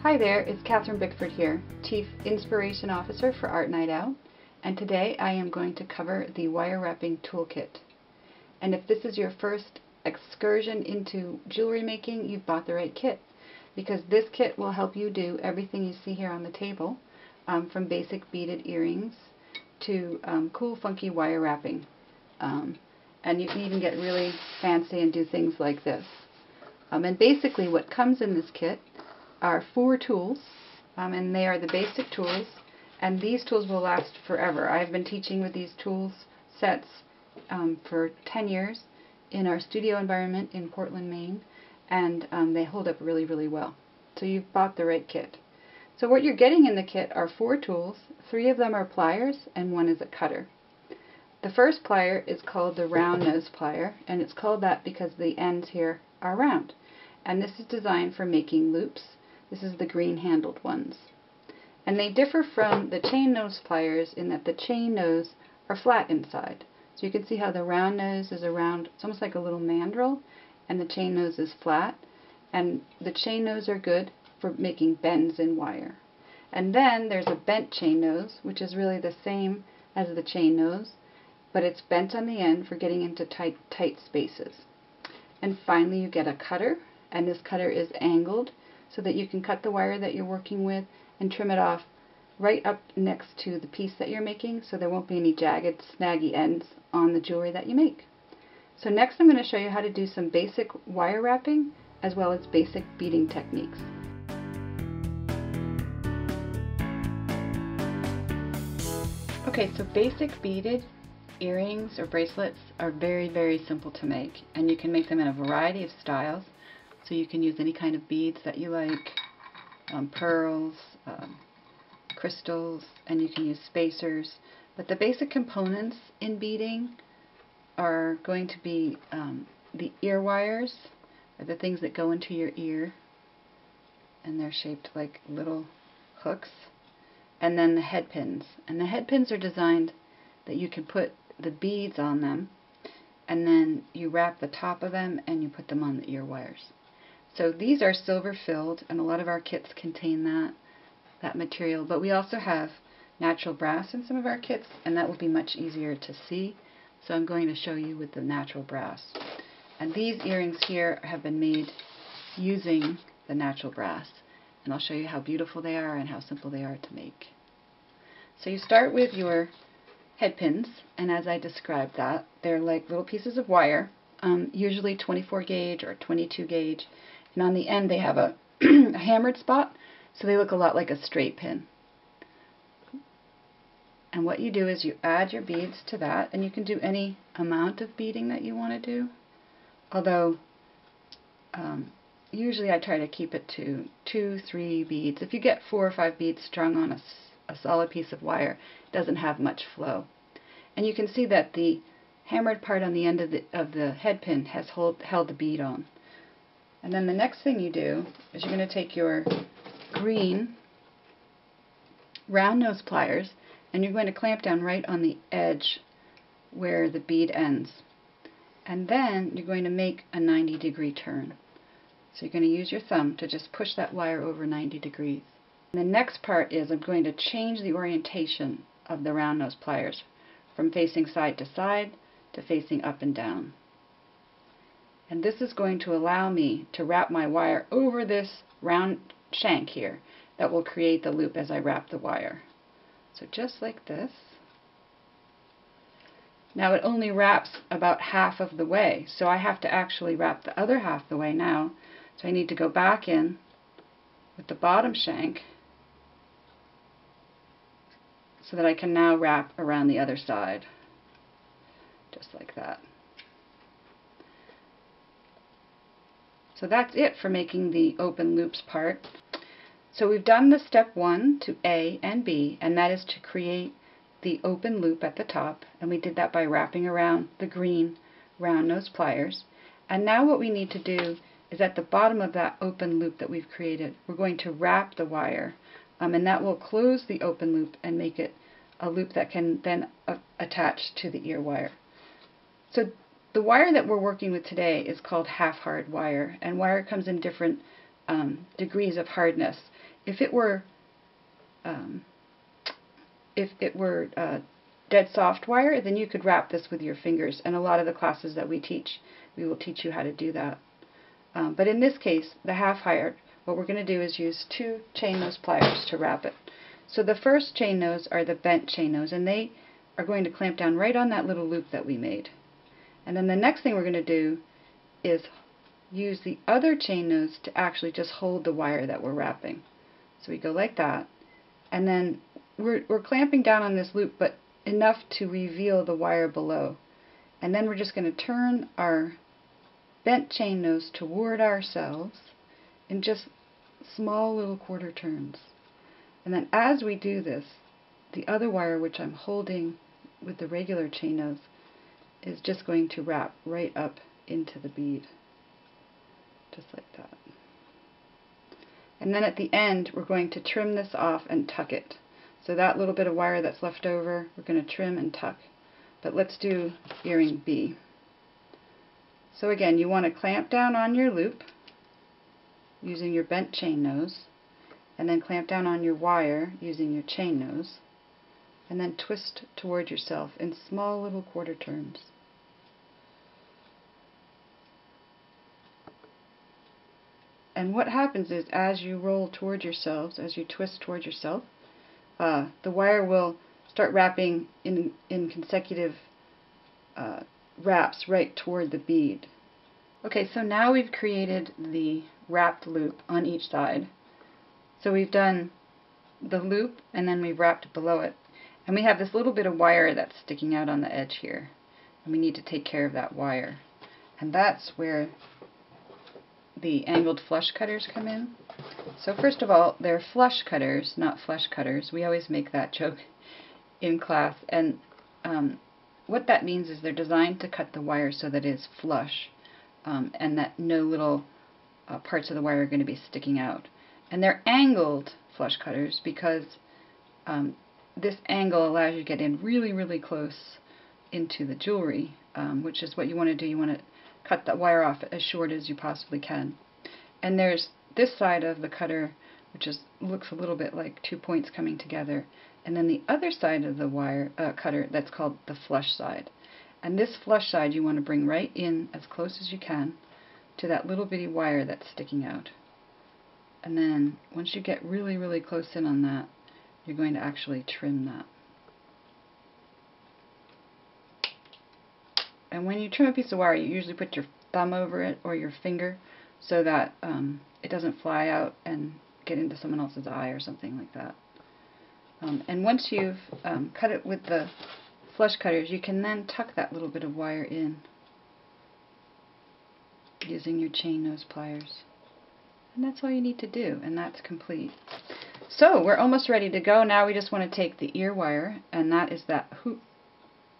Hi there, it's Catherine Bickford here, Chief Inspiration Officer for Art Night Out, and today I am going to cover the wire wrapping toolkit. And if this is your first excursion into jewelry making, you've bought the right kit, because this kit will help you do everything you see here on the table, from basic beaded earrings to cool funky wire wrapping. And you can even get really fancy and do things like this. And basically what comes in this kit are 4 tools, and they are the basic tools, and these tools will last forever. I've been teaching with these tools sets for 10 years in our studio environment in Portland, Maine, and they hold up really, really well. So you've bought the right kit. So what you're getting in the kit are 4 tools. 3 of them are pliers and 1 is a cutter. The first plier is called the round nose plier, and it's called that because the ends here are round. And this is designed for making loops. This is the green handled ones. And they differ from the chain nose pliers in that the chain nose are flat inside. So you can see how the round nose is around, it's almost like a little mandrel, and the chain nose is flat. And the chain nose are good for making bends in wire. And then there's a bent chain nose, which is really the same as the chain nose, but it's bent on the end for getting into tight spaces. And finally you get a cutter, and this cutter is angled so that you can cut the wire that you're working with and trim it off right up next to the piece that you're making, so there won't be any jagged, snaggy ends on the jewelry that you make. So next I'm going to show you how to do some basic wire wrapping as well as basic beading techniques. Okay, so basic beaded earrings or bracelets are very, very simple to make, and you can make them in a variety of styles. So you can use any kind of beads that you like, pearls, crystals, and you can use spacers. But the basic components in beading are going to be the ear wires, or the things that go into your ear, and they're shaped like little hooks, and then the head pins. And the head pins are designed that you can put the beads on them, and then you wrap the top of them and you put them on the ear wires. So these are silver filled, and a lot of our kits contain that material, but we also have natural brass in some of our kits, and that will be much easier to see. So I'm going to show you with the natural brass. And these earrings here have been made using the natural brass, and I'll show you how beautiful they are and how simple they are to make. So you start with your head pins, and as I described that, they're like little pieces of wire, usually 24 gauge or 22 gauge, and on the end they have a hammered spot, so they look a lot like a straight pin. And what you do is you add your beads to that, and you can do any amount of beading that you want to do, although usually I try to keep it to 2-3 beads. If you get 4 or 5 beads strung on a solid piece of wire, it doesn't have much flow. And you can see that the hammered part on the end of the head pin has held the bead on. And then the next thing you do is you're going to take your green round nose pliers, and you're going to clamp down right on the edge where the bead ends. And then you're going to make a 90-degree turn. So you're going to use your thumb to just push that wire over 90 degrees. And the next part is I'm going to change the orientation of the round nose pliers from facing side to side to facing up and down. And this is going to allow me to wrap my wire over this round shank here that will create the loop as I wrap the wire. So just like this. Now it only wraps about half of the way, so I have to actually wrap the other half the way now. So I need to go back in with the bottom shank so that I can now wrap around the other side, just like that. So that's it for making the open loops part. So we've done the step 1 to A and B, and that is to create the open loop at the top, and we did that by wrapping around the green round nose pliers. And now what we need to do is at the bottom of that open loop that we've created, we're going to wrap the wire, and that will close the open loop and make it a loop that can then attach to the ear wire. So the wire that we're working with today is called half hard wire, and wire comes in different degrees of hardness. If it were dead soft wire, then you could wrap this with your fingers, and a lot of the classes that we teach, we will teach you how to do that. But in this case, the half hired, what we're going to do is use 2 chain nose pliers to wrap it. So the first chain nose are the bent chain nose, and they are going to clamp down right on that little loop that we made. And then the next thing we're going to do is use the other chain nose to actually just hold the wire that we're wrapping. So we go like that, and then we're clamping down on this loop, but enough to reveal the wire below. And then we're just going to turn our bent chain nose toward ourselves in just small little quarter turns. And then as we do this, the other wire, which I'm holding with the regular chain nose, is just going to wrap right up into the bead. Just like that. And then at the end, we're going to trim this off and tuck it. So that little bit of wire that's left over, we're going to trim and tuck. But let's do earring B. So again, you want to clamp down on your loop using your bent chain nose, and then clamp down on your wire using your chain nose, and then twist toward yourself in small little quarter turns. And what happens is, as you roll toward yourselves, as you twist toward yourself, the wire will start wrapping in consecutive wraps right toward the bead. Okay, so now we've created the wrapped loop on each side. So we've done the loop, and then we've wrapped below it. And we have this little bit of wire that's sticking out on the edge here. And we need to take care of that wire. And that's where the angled flush cutters come in. So first of all, they're flush cutters, not flesh cutters. We always make that joke in class. And what that means is they're designed to cut the wire so that it is flush, and that no little parts of the wire are going to be sticking out. And they're angled flush cutters because this angle allows you to get in really, really close into the jewelry, which is what you want to do. You want to cut the wire off as short as you possibly can. And there's this side of the cutter, which looks a little bit like 2 points coming together, and then the other side of the wire cutter that's called the flush side. And this flush side you want to bring right in as close as you can to that little bitty wire that's sticking out. And then once you get really, really close in on that, you're going to actually trim that. And when you trim a piece of wire, you usually put your thumb over it or your finger so that it doesn't fly out and get into someone else's eye or something like that. And once you've cut it with the flush cutters, you can then tuck that little bit of wire in using your chain nose pliers. And that's all you need to do, and that's complete. So we're almost ready to go. Now we just want to take the ear wire, and that is that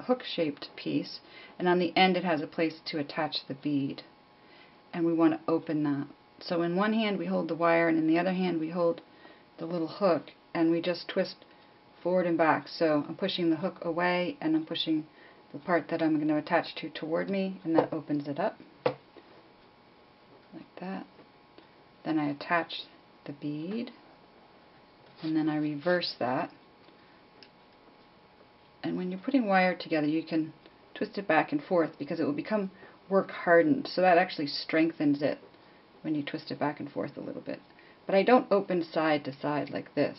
hook-shaped piece, and on the end it has a place to attach the bead. And we want to open that. So in one hand we hold the wire, and in the other hand we hold the little hook, and we just twist forward and back. So I'm pushing the hook away, and I'm pushing the part that I'm going to attach to toward me, and that opens it up like that. Then I attach the bead, and then I reverse that. And when you're putting wire together, you can twist it back and forth because it will become work hardened, so that actually strengthens it when you twist it back and forth a little bit. But I don't open side to side like this.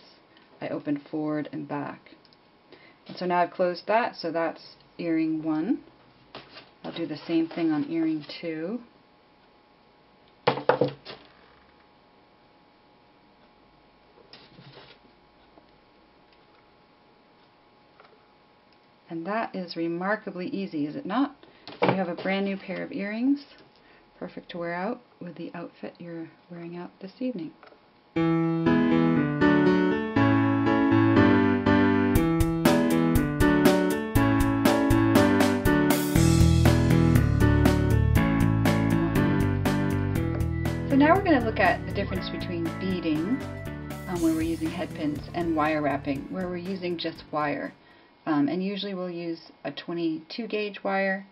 I open forward and back. And so now I've closed that, so that's earring 1. I'll do the same thing on earring 2. And that is remarkably easy, is it not? You have a brand new pair of earrings, perfect to wear out with the outfit you're wearing out this evening. So now we're going to look at the difference between beading, where we're using head pins, and wire wrapping, where we're using just wire. And usually we'll use a 22 gauge wire,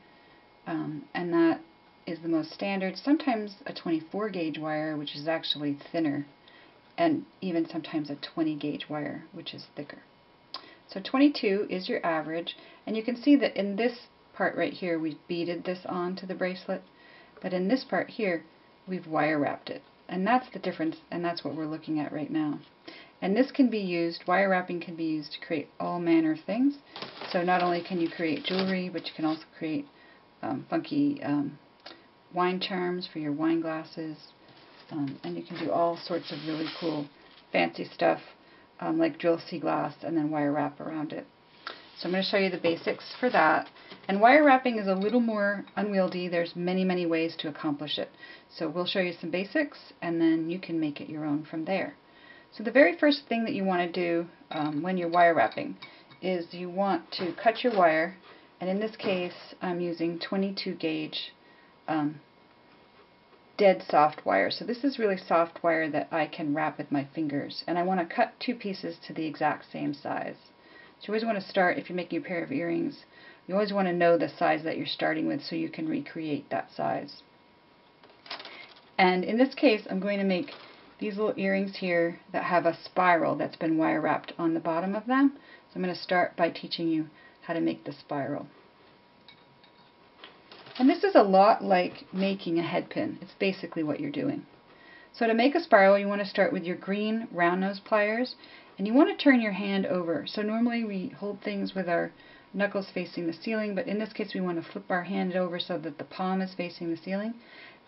and that is the most standard. Sometimes a 24 gauge wire, which is actually thinner, and even sometimes a 20 gauge wire, which is thicker. So 22 is your average, and you can see that in this part right here we've beaded this onto the bracelet, but in this part here we've wire wrapped it, and that's the difference, and that's what we're looking at right now. And this can be used, wire wrapping can be used to create all manner of things. So not only can you create jewelry, but you can also create funky wine charms for your wine glasses, and you can do all sorts of really cool fancy stuff like drill sea glass and then wire wrap around it. So I'm going to show you the basics for that. And wire wrapping is a little more unwieldy. There's many ways to accomplish it. So we'll show you some basics, and then you can make it your own from there. So the very first thing that you want to do when you're wire wrapping is you want to cut your wire, and in this case I'm using 22 gauge dead soft wire. So this is really soft wire that I can wrap with my fingers, and I want to cut two pieces to the exact same size. So you always want to start, if you're making a pair of earrings, you always want to know the size that you're starting with so you can recreate that size. And in this case I'm going to make these little earrings here that have a spiral that's been wire wrapped on the bottom of them. So I'm going to start by teaching you how to make the spiral. And this is a lot like making a head pin. It's basically what you're doing. So to make a spiral, you want to start with your green round nose pliers, and you want to turn your hand over. So normally we hold things with our knuckles facing the ceiling, but in this case we want to flip our hand over so that the palm is facing the ceiling.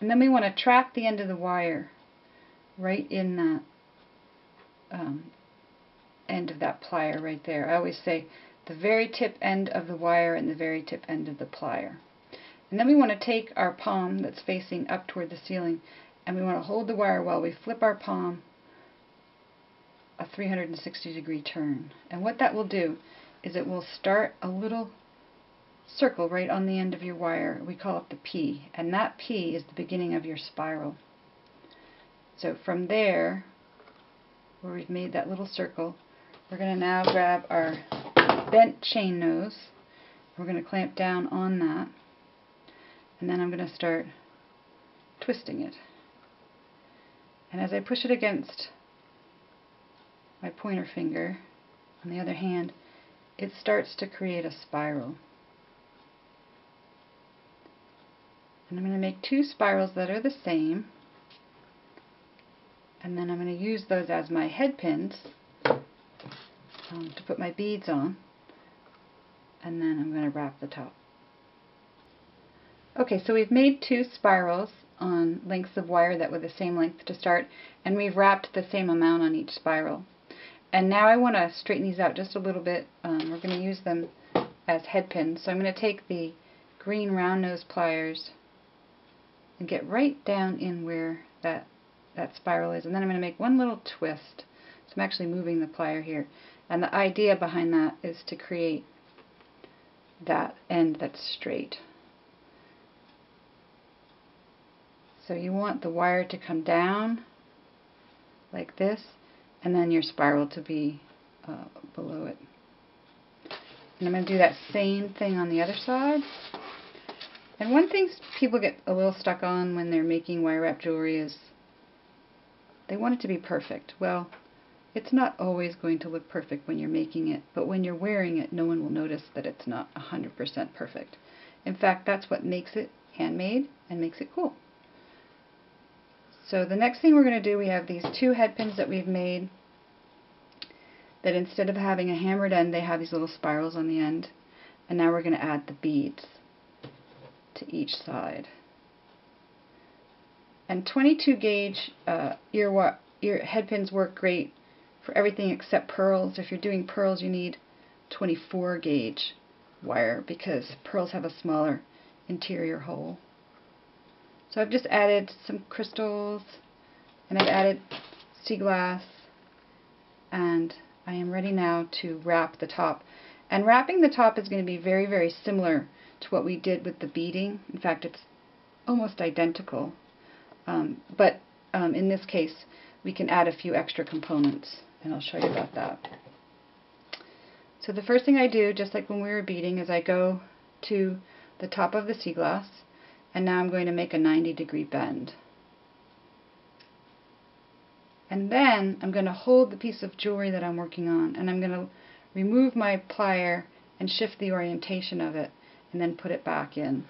And then we want to trap the end of the wire right in that end of that plier right there. I always say the very tip end of the wire and the very tip end of the plier. And then we want to take our palm that's facing up toward the ceiling, and we want to hold the wire while we flip our palm a 360-degree turn. And what that will do is it will start a little circle right on the end of your wire. We call it the P, and that P is the beginning of your spiral. So from there, where we've made that little circle, we're going to now grab our bent chain nose. We're going to clamp down on that, and then I'm going to start twisting it. And as I push it against my pointer finger on the other hand, it starts to create a spiral. And I'm going to make two spirals that are the same, and then I'm going to use those as my head pins to put my beads on, and then I'm going to wrap the top. Okay, so we've made two spirals on lengths of wire that were the same length to start, and we've wrapped the same amount on each spiral. And now I want to straighten these out just a little bit. We're going to use them as head pins. So I'm going to take the green round nose pliers and get right down in where that spiral is, and then I'm going to make one little twist. So I'm actually moving the plier here, and the idea behind that is to create that end that's straight. So you want the wire to come down like this, and then your spiral to be below it. And I'm going to do that same thing on the other side. And one thing people get a little stuck on when they're making wire wrap jewelry is they want it to be perfect. Well, it's not always going to look perfect when you're making it, but when you're wearing it, no one will notice that it's not 100% perfect. In fact, that's what makes it handmade and makes it cool. So the next thing we're going to do, we have these two head pins that we've made that instead of having a hammered end, they have these little spirals on the end. And now we're going to add the beads to each side. And 22 gauge ear head pins work great for everything except pearls. If you're doing pearls, you need 24 gauge wire because pearls have a smaller interior hole. So I've just added some crystals, and I've added sea glass, and I am ready now to wrap the top. And wrapping the top is going to be very similar to what we did with the beading. In fact, it's almost identical, but in this case we can add a few extra components, and I'll show you about that. So the first thing I do, just like when we were beading, is I go to the top of the sea glass, and now I'm going to make a 90-degree bend. And then I'm going to hold the piece of jewelry that I'm working on, and I'm going to remove my plier and shift the orientation of it, and then put it back in.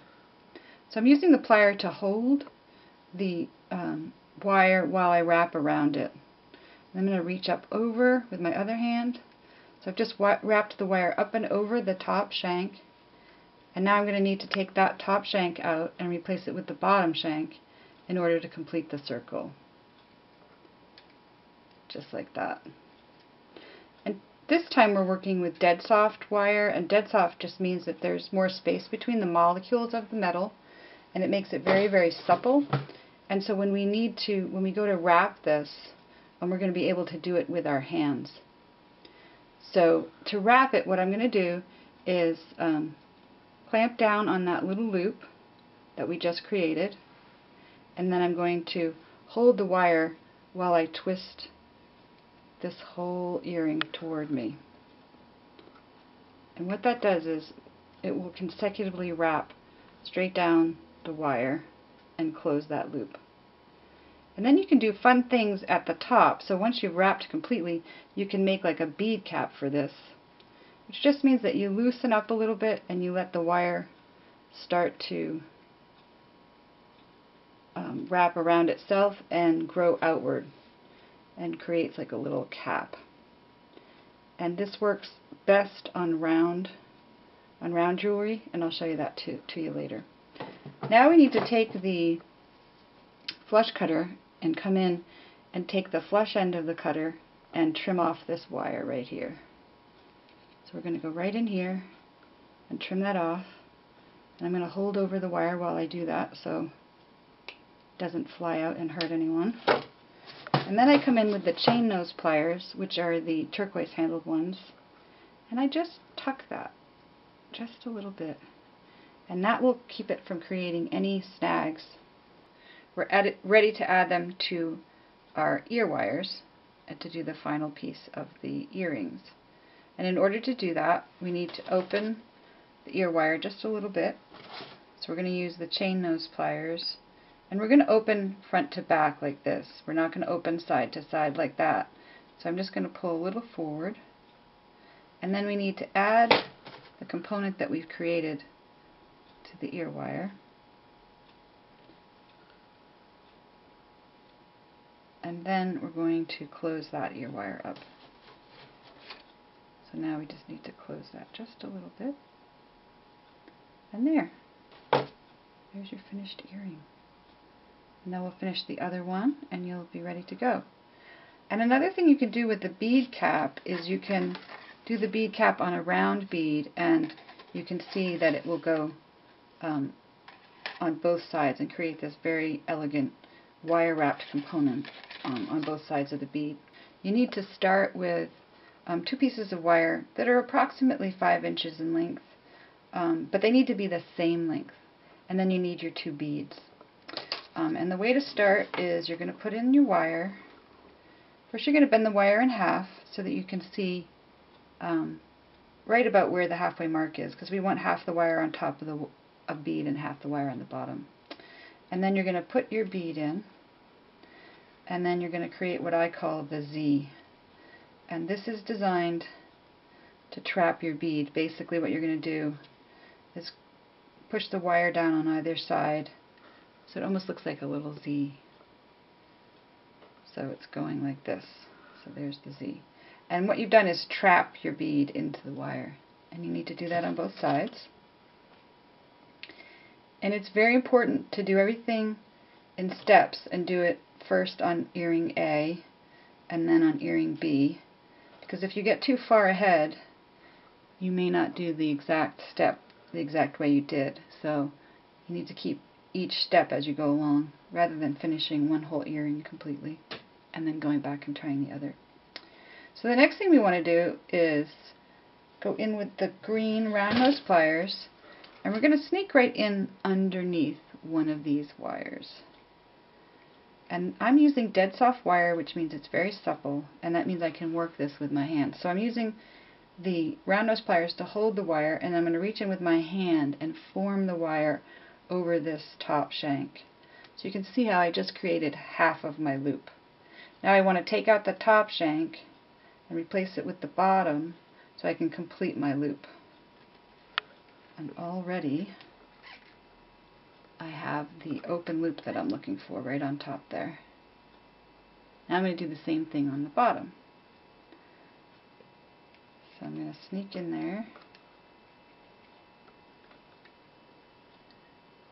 So I'm using the plier to hold the wire while I wrap around it. And I'm going to reach up over with my other hand. So I've just wrapped the wire up and over the top shank, and now I'm going to need to take that top shank out and replace it with the bottom shank in order to complete the circle. Just like that. And this time we're working with dead soft wire, and dead soft just means that there's more space between the molecules of the metal, and it makes it very, very supple. And so when we go to wrap this, we're going to be able to do it with our hands. So to wrap it, what I'm going to do is clamp down on that little loop that we just created, and then I'm going to hold the wire while I twist this whole earring toward me. And what that does is it will consecutively wrap straight down the wire and close that loop. And then you can do fun things at the top. So once you've wrapped completely, you can make like a bead cap for this, which just means that you loosen up a little bit and you let the wire start to wrap around itself and grow outward, and creates like a little cap. And this works best on round jewelry, and I'll show you that to you later. Now we need to take the flush cutter and come in and take the flush end of the cutter and trim off this wire right here. So we're going to go right in here and trim that off, and I'm going to hold over the wire while I do that so it doesn't fly out and hurt anyone. And then I come in with the chain nose pliers, which are the turquoise handled ones, and I just tuck that just a little bit, and that will keep it from creating any snags. We're ready to add them to our ear wires and to do the final piece of the earrings. And in order to do that, we need to open the ear wire just a little bit. So we're going to use the chain nose pliers, and we're going to open front to back like this. We're not going to open side to side like that. So I'm just going to pull a little forward, and then we need to add the component that we've created to the ear wire. And then we're going to close that ear wire up. So now we just need to close that just a little bit. And there's your finished earring. And then we'll finish the other one and you'll be ready to go. And another thing you can do with the bead cap is you can do the bead cap on a round bead, and you can see that it will go on both sides and create this very elegant wire wrapped component on both sides of the bead. You need to start with two pieces of wire that are approximately 5 inches in length, but they need to be the same length. And then you need your 2 beads. And the way to start is you're going to put in your wire. First you're going to bend the wire in half so that you can see right about where the halfway mark is, because we want half the wire on top of the bead and half the wire on the bottom. And then you're going to put your bead in, and then you're going to create what I call the Z. And this is designed to trap your bead. Basically what you're going to do is push the wire down on either side so it almost looks like a little Z. So it's going like this. So there's the Z. And what you've done is trap your bead into the wire. And you need to do that on both sides. And it's very important to do everything in steps and do it first on earring A and then on earring B, because if you get too far ahead you may not do the exact step the exact way you did. So you need to keep each step as you go along rather than finishing one whole earring completely and then going back and trying the other. So the next thing we want to do is go in with the green round nose pliers, and we're going to sneak right in underneath one of these wires. And I'm using dead soft wire, which means it's very supple, and that means I can work this with my hands. So I'm using the round nose pliers to hold the wire, and I'm going to reach in with my hand and form the wire over this top shank. So you can see how I just created half of my loop. Now I want to take out the top shank and replace it with the bottom so I can complete my loop. And already I have the open loop that I'm looking for right on top there. Now I'm going to do the same thing on the bottom. So I'm going to sneak in there,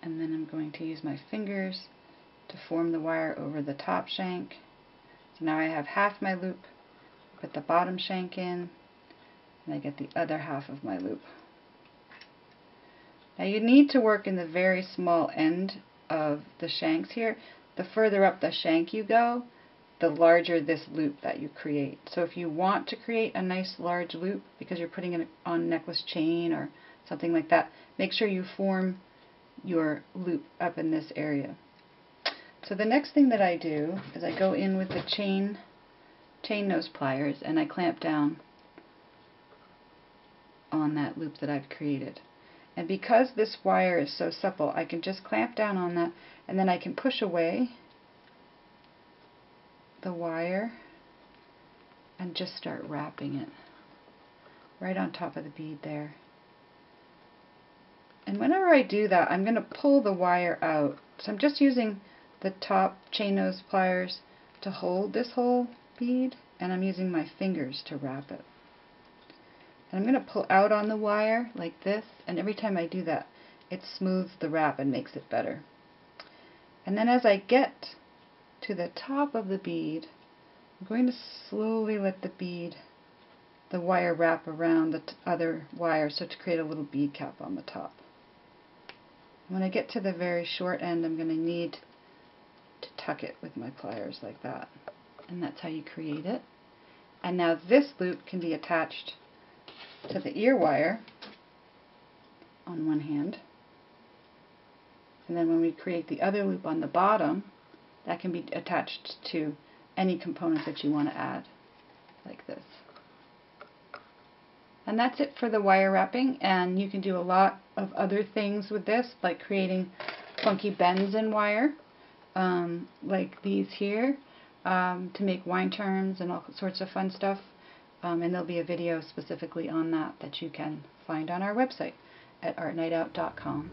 and then I'm going to use my fingers to form the wire over the top shank. So now I have half my loop, put the bottom shank in, and I get the other half of my loop. Now you need to work in the very small end of the shanks here. The further up the shank you go, the larger this loop that you create. So if you want to create a nice large loop because you're putting it on a necklace chain or something like that, make sure you form your loop up in this area. So the next thing that I do is I go in with the chain nose pliers and I clamp down on that loop that I've created. And because this wire is so supple, I can just clamp down on that, and then I can push away the wire and just start wrapping it right on top of the bead there. And whenever I do that, I'm going to pull the wire out. So I'm just using the top chain nose pliers to hold this whole bead, and I'm using my fingers to wrap it. And I'm going to pull out on the wire like this, and every time I do that, it smooths the wrap and makes it better. And then as I get to the top of the bead, I'm going to slowly let the wire wrap around the other wire so to create a little bead cap on the top. When I get to the very short end, I'm going to need to tuck it with my pliers like that. And that's how you create it. And now this loop can be attached to the ear wire on one hand, and then when we create the other loop on the bottom, that can be attached to any component that you want to add, like this. And that's it for the wire wrapping, and you can do a lot of other things with this, like creating funky bends in wire, like these here, to make wine terms and all sorts of fun stuff. And there'll be a video specifically on that you can find on our website at artnightout.com.